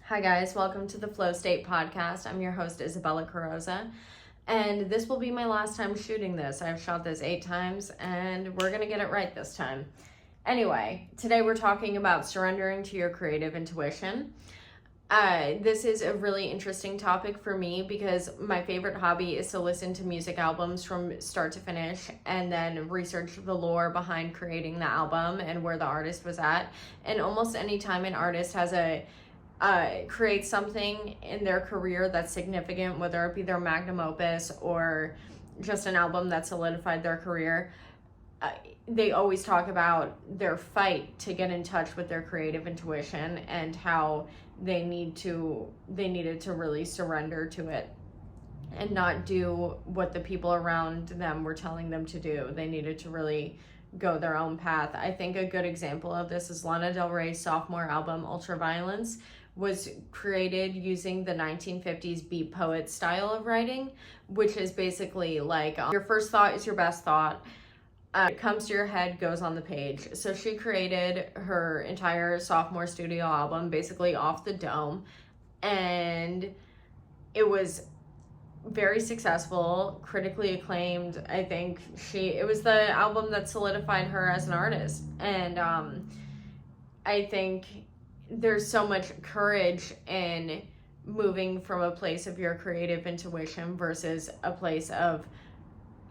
Hi guys, welcome to the Flow State Podcast. I'm your host Isabella Carroza, and this will be my last time shooting this. I've shot this 8 times and we're gonna get it right this time. Anyway, today we're talking about surrendering to your creative intuition. This is a really interesting topic for me because my favorite hobby is to listen to music albums from start to finish and then research the lore behind creating the album and where the artist was at. And almost any time an artist has create something in their career that's significant, whether it be their magnum opus or just an album that solidified their career, they always talk about their fight to get in touch with their creative intuition and how they needed to really surrender to it and not do what the people around them were telling them to do. They needed to really go their own path. I think a good example of this is Lana Del Rey's sophomore album, Ultraviolence, was created using the 1950s beat poet style of writing, which is basically like your first thought is your best thought. It comes to your head, goes on the page. So she created her entire sophomore studio album basically off the dome, and it was very successful, critically acclaimed. I think it was the album that solidified her as an artist. And I think there's so much courage in moving from a place of your creative intuition versus a place of,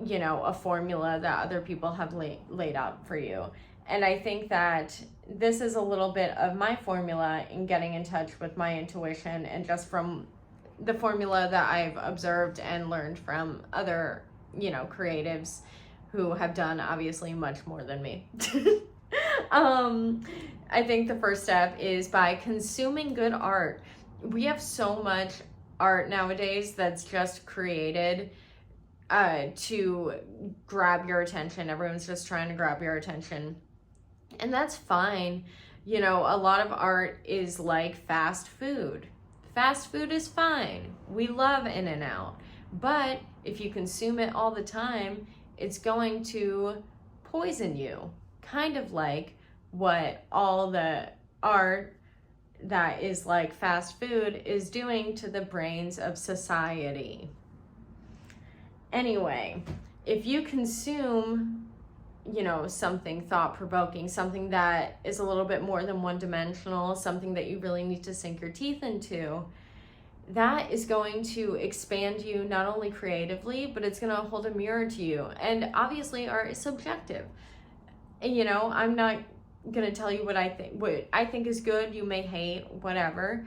a formula that other people have laid out for you. And I think that this is a little bit of my formula in getting in touch with my intuition, and just from the formula that I've observed and learned from other, creatives who have done obviously much more than me. I think the first step is by consuming good art. We have so much art nowadays that's just created to grab your attention. Everyone's just trying to grab your attention, and that's fine. A lot of art is like fast food. Fast food is fine. We love In-N-Out, but if you consume it all the time, it's going to poison you, kind of like what all the art that is like fast food is doing to the brains of society. Anyway, if you consume, something thought-provoking, something that is a little bit more than one-dimensional, something that you really need to sink your teeth into, that is going to expand you not only creatively, but it's going to hold a mirror to you. And obviously art is subjective. I'm not going to tell you what I think is good. You may hate, whatever.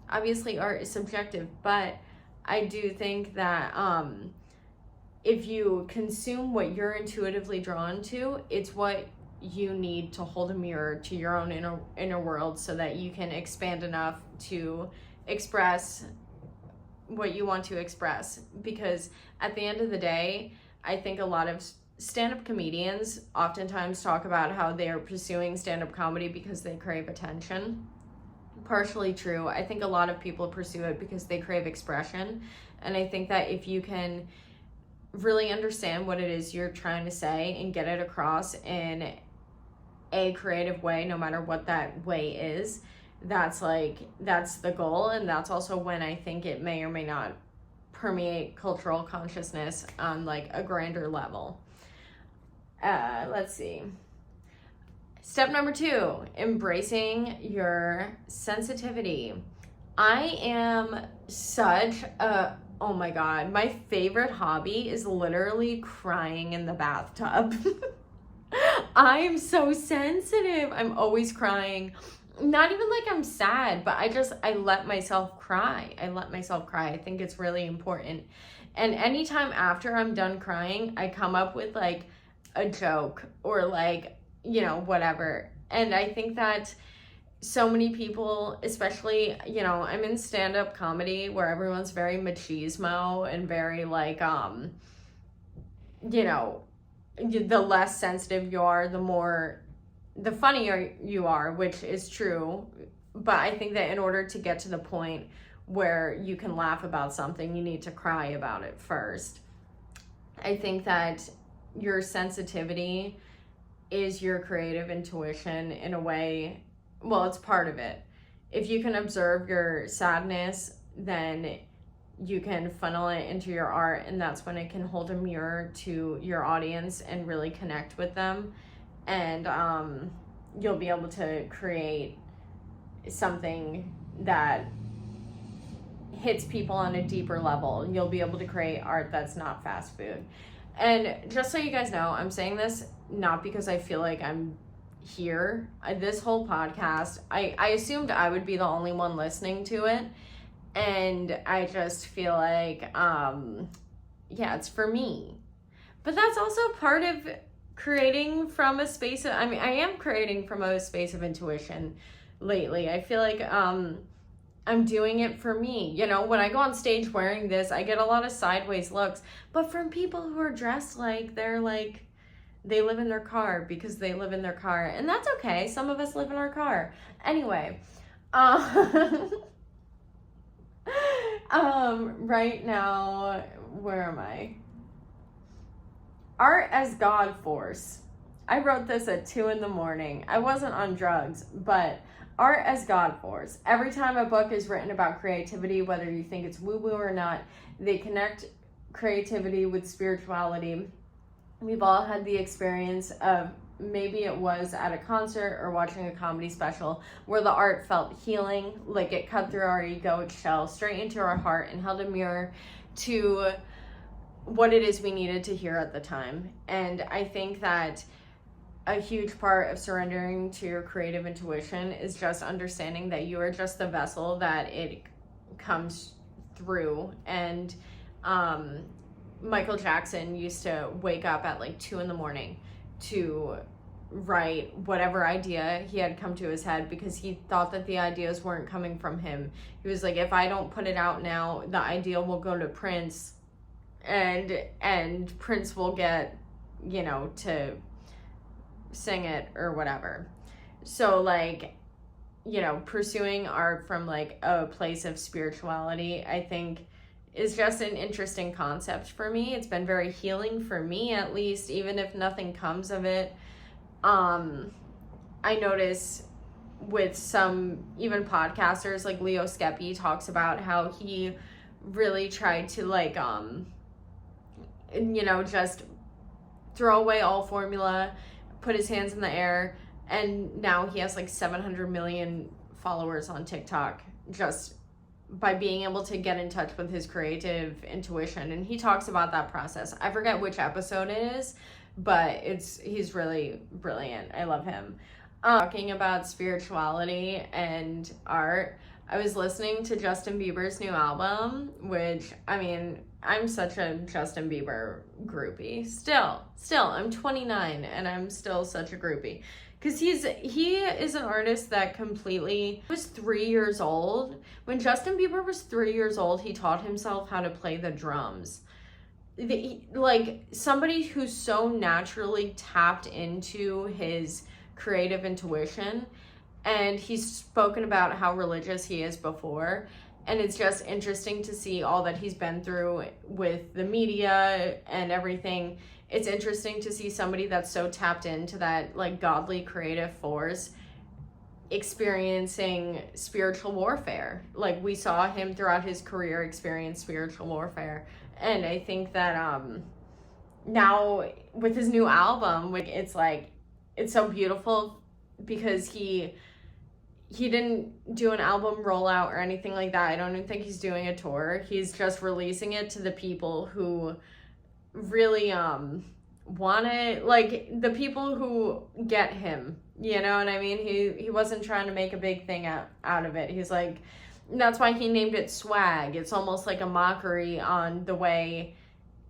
Obviously art is subjective, but I do think that if you consume what you're intuitively drawn to, it's what you need to hold a mirror to your own inner world so that you can expand enough to express what you want to express. Because at the end of the day, I think a lot of stand-up comedians oftentimes talk about how they are pursuing stand-up comedy because they crave attention. Partially true. I think a lot of people pursue it because they crave expression. And I think that if you can really understand what it is you're trying to say and get it across in a creative way, no matter what that way is, that's the goal. And that's also when I think it may or may not permeate cultural consciousness on like a grander level. Let's see. Step number 2, embracing your sensitivity. I am oh my God, my favorite hobby is literally crying in the bathtub. I am so sensitive. I'm always crying. Not even like I'm sad, but I let myself cry. I think it's really important. And anytime after I'm done crying, I come up with like a joke or like, whatever. And I think that so many people, especially, I'm in stand-up comedy where everyone's very machismo and very like, the less sensitive you are, the funnier you are, which is true. But I think that in order to get to the point where you can laugh about something, you need to cry about it first. I think that your sensitivity is your creative intuition in a way. Well, it's part of it. if you can observe your sadness, then you can funnel it into your art, and that's when it can hold a mirror to your audience and really connect with them. And you'll be able to create something that hits people on a deeper level. You'll be able to create art that's not fast food. And just so you guys know, I'm saying this not because I feel like I'm here. This whole podcast, I assumed I would be the only one listening to it. And I just feel like, yeah, it's for me. But that's also part of creating from a space of, I mean, I am creating from a space of intuition lately. I feel like I'm doing it for me. You know, when I go on stage wearing this, I get a lot of sideways looks. But from people who are dressed like they're like, they live in their car because they live in their car. And that's okay. Some of us live in our car. Anyway, right now, where am I? Art as God Force. I wrote this at 2 a.m. I wasn't on drugs, but art as God Force. Every time a book is written about creativity, whether you think it's woo-woo or not, they connect creativity with spirituality. We've all had the experience of, maybe it was at a concert or watching a comedy special, where the art felt healing, like it cut through our egoic shell straight into our heart and held a mirror to what it is we needed to hear at the time. And I think that a huge part of surrendering to your creative intuition is just understanding that you are just the vessel that it comes through. And Michael Jackson used to wake up at like 2 a.m. to write whatever idea he had come to his head, because he thought that the ideas weren't coming from him. He was like, if I don't put it out now, the idea will go to Prince, and Prince will get, you know, to sing it or whatever. So like, you know, pursuing art from like a place of spirituality, I think, is just an interesting concept for me. It's been very healing for me, at least, even if nothing comes of it. I notice with some even podcasters, like Leo Skeppy talks about how he really tried to like, you know, just throw away all formula, put his hands in the air, and now he has like 700 million followers on TikTok just by being able to get in touch with his creative intuition. And he talks about that process. I forget which episode it is, but he's really brilliant. I love him. Talking about spirituality and art, I was listening to Justin Bieber's new album, which, I mean, I'm such a Justin Bieber groupie. Still, I'm 29 and I'm still such a groupie. Because he is an artist that completely was 3 years old. When Justin Bieber was 3 years old, he taught himself how to play the drums. Like, somebody who's so naturally tapped into his creative intuition. And he's spoken about how religious he is before. And it's just interesting to see all that he's been through with the media and everything. It's interesting to see somebody that's so tapped into that like godly creative force experiencing spiritual warfare. Like, we saw him throughout his career experience spiritual warfare. And I think that now with his new album, like, it's so beautiful because he didn't do an album rollout or anything like that. I don't even think he's doing a tour. He's just releasing it to the people who really want it, like the people who get him, you know what I mean? He wasn't trying to make a big thing out of it. He's like, that's why he named it Swag. It's almost like a mockery on the way,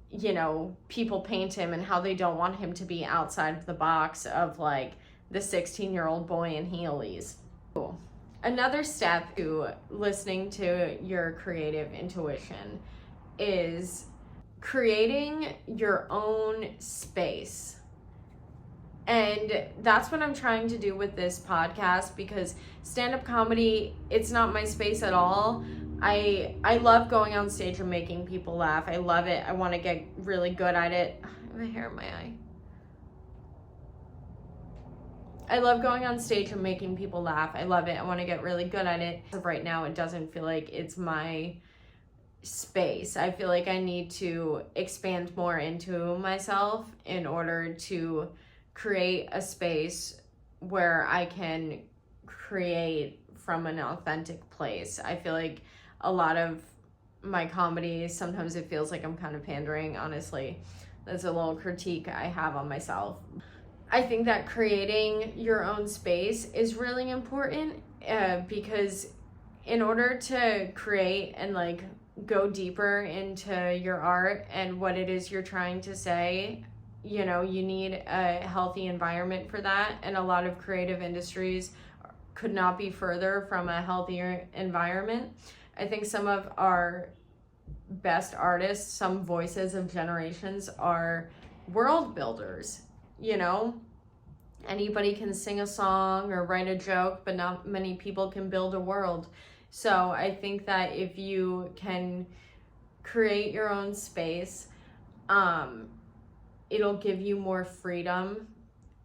you know, people paint him and how they don't want him to be outside of the box of like the 16-year-old boy in Heelys. Cool. Another step to listening to your creative intuition is creating your own space. And that's what I'm trying to do with this podcast, because stand-up comedy, it's not my space at all. I love going on stage and making people laugh. I love it. I want to get really good at it. I have a hair in my eye. I love going on stage and making people laugh. I love it. I want to get really good at it. As of right now, it doesn't feel like it's my space. I feel like I need to expand more into myself in order to create a space where I can create from an authentic place. I feel like a lot of my comedy, sometimes it feels like I'm kind of pandering, honestly. That's a little critique I have on myself. I think that creating your own space is really important because in order to create and like go deeper into your art and what it is you're trying to say, you know, you need a healthy environment for that. And a lot of creative industries could not be further from a healthier environment. I think some of our best artists, some voices of generations, are world builders. You know, anybody can sing a song or write a joke, but not many people can build a world. So I think that if you can create your own space, it'll give you more freedom.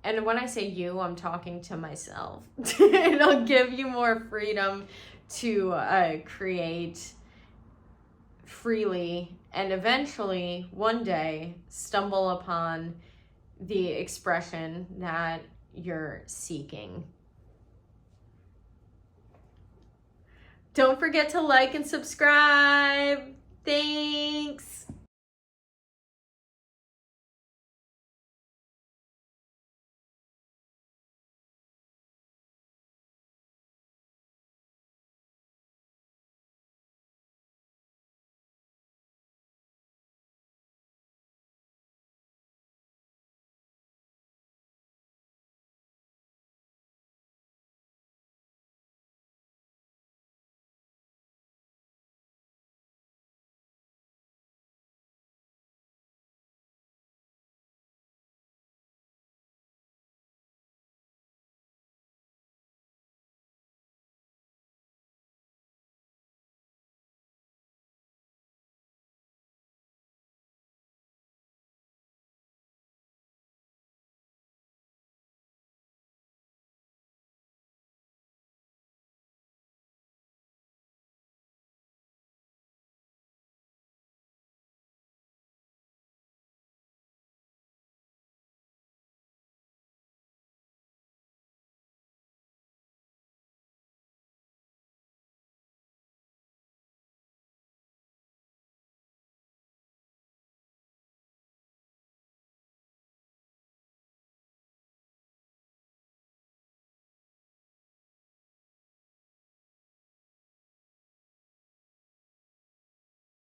And when I say you, I'm talking to myself. It'll give you more freedom to create freely and eventually one day stumble upon the expression that you're seeking. Don't forget to like and subscribe. Thanks.